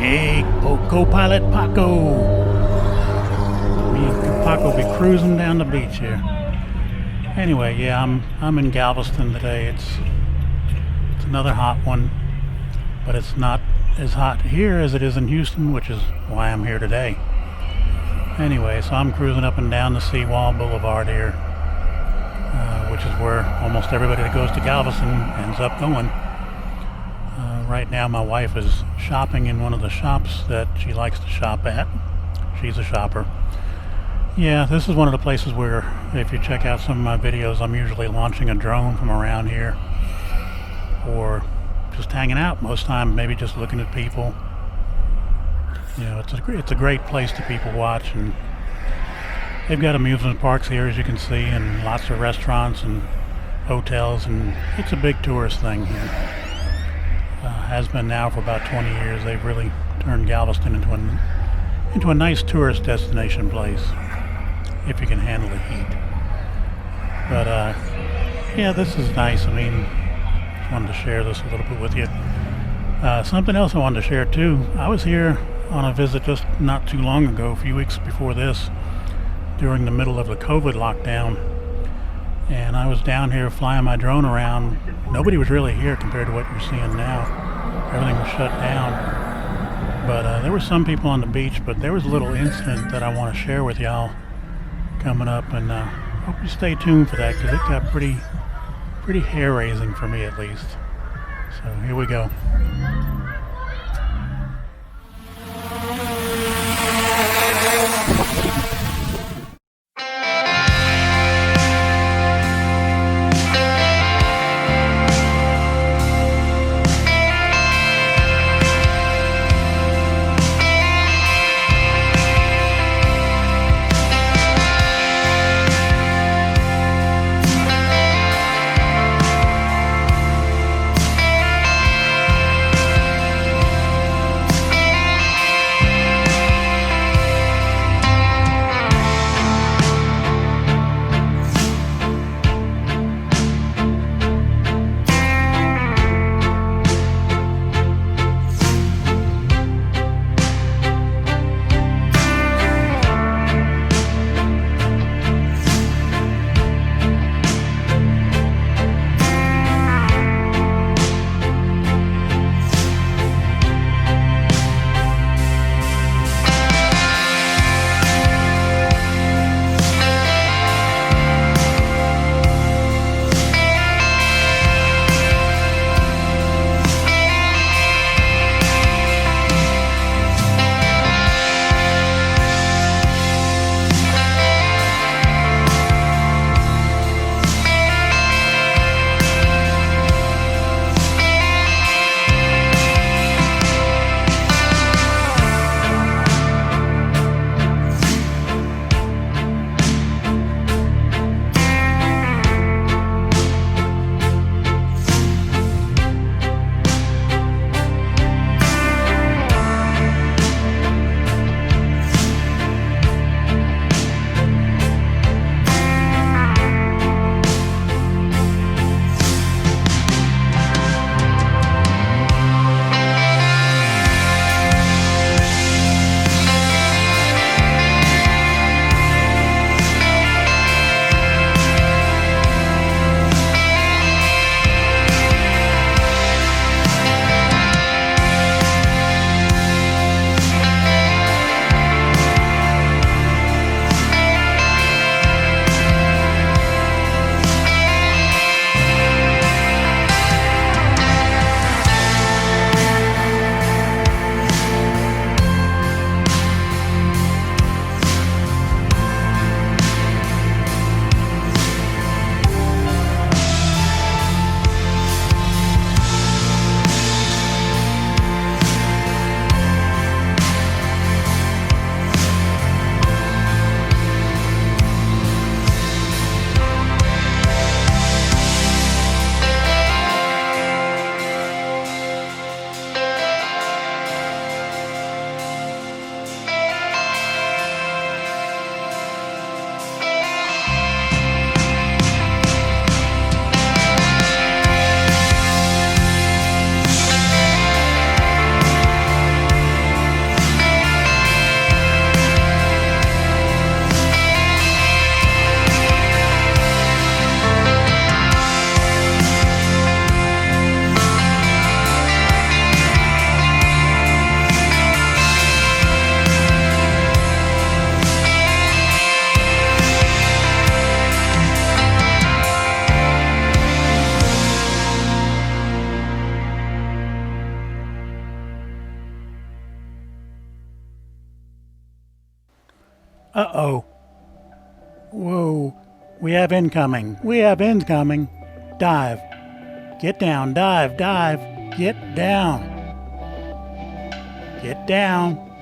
Hey, co-pilot Paco. Me and Paco be cruising down the beach here. Anyway, yeah, I'm in Galveston today. It's another hot one, but it's not as hot here as it is in Houston, which is why I'm here today. Anyway, so I'm cruising up and down the Seawall Boulevard here, which is where almost everybody that goes to Galveston ends up going. Right now my wife is shopping in one of the shops that she likes to shop at. She's a shopper. Yeah, this is one of the places where, if you check out some of my videos, I'm usually launching a drone from around here, or just hanging out most of the time, maybe just looking at people. You know, it's a great place to people watch, and they've got amusement parks here, as you can see, and lots of restaurants and hotels, and it's a big tourist thing here. Has been now for about 20 years. They've really turned Galveston into a nice tourist destination place, if you can handle the heat. But yeah, this is nice. I mean, just wanted to share this a little bit with you. Something else I wanted to share too. I was here on a visit just not too long ago, a few weeks before this, during the middle of the COVID lockdown, and I was down here flying my drone around. Nobody was really here compared to what you're seeing now. Everything was shut down, but there were some people on the beach. But there was a little incident that I want to share with y'all coming up, and hope you stay tuned for that, because it got pretty hair-raising for me, at least. So here we go. Uh-oh. Whoa. We have incoming. We have incoming. Dive. Get down. Dive. Dive. Get down. Get down.